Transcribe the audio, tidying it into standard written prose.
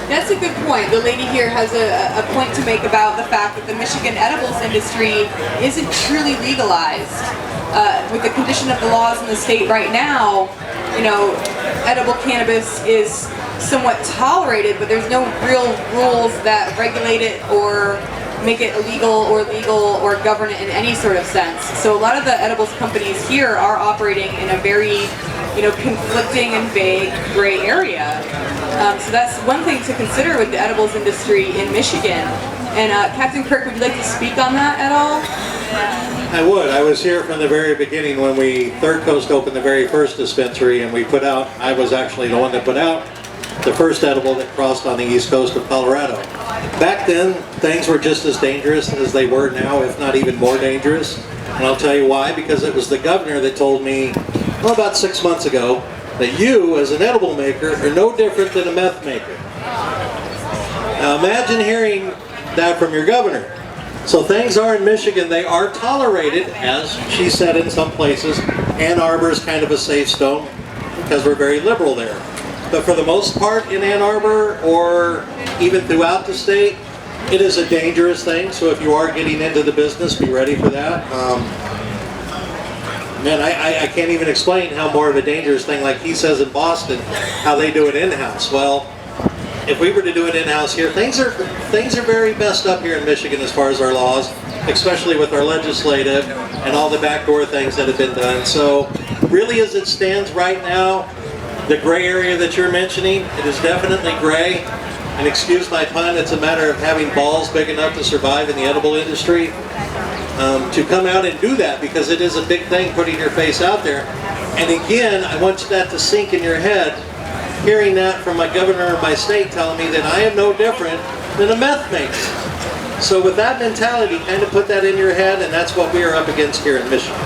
That's a good point. The lady here has a point to make about the fact that the Michigan edibles industry isn't truly legalized. With the condition of the laws in the state right now, you know, edible cannabis is somewhat tolerated, but there's no real rules that regulate it or make it illegal or legal or govern it in any sort of sense. So a lot of the edibles companies here are operating in a very, you know, conflicting and vague gray area. So that's one thing to consider with the edibles industry in Michigan. And Captain Kirk, would you like to speak on that at all? I would. I was here from the very beginning when Third Coast opened the very first dispensary, and we put out, I was actually the one that put out the first edible that crossed on the east coast of Colorado. Back then, things were just as dangerous as they were now, if not even more dangerous. And I'll tell you why, because it was the governor that told me, well, about 6 months ago, that you, as an edible maker, are no different than a meth maker. Now imagine hearing that from your governor. So things are in Michigan, they are tolerated, as she said in some places. Ann Arbor is kind of a safe zone because we're very liberal there. But for the most part in Ann Arbor or even throughout the state, it is a dangerous thing. So if you are getting into the business, be ready for that. Man, I can't even explain how more of a dangerous thing, like he says in Boston, how they do it in-house. Well, if we were to do it in-house here, things are very messed up here in Michigan as far as our laws, especially with our legislative and all the backdoor things that have been done. So really as it stands right now, the gray area that you're mentioning, it is definitely gray. And excuse my pun, it's a matter of having balls big enough to survive in the edible industry. To come out and do that, because it is a big thing putting your face out there. And again, I want that to sink in your head, hearing that from my governor of my state telling me that I am no different than a meth maker. So with that mentality, kind of put that in your head, and that's what we are up against here in Michigan.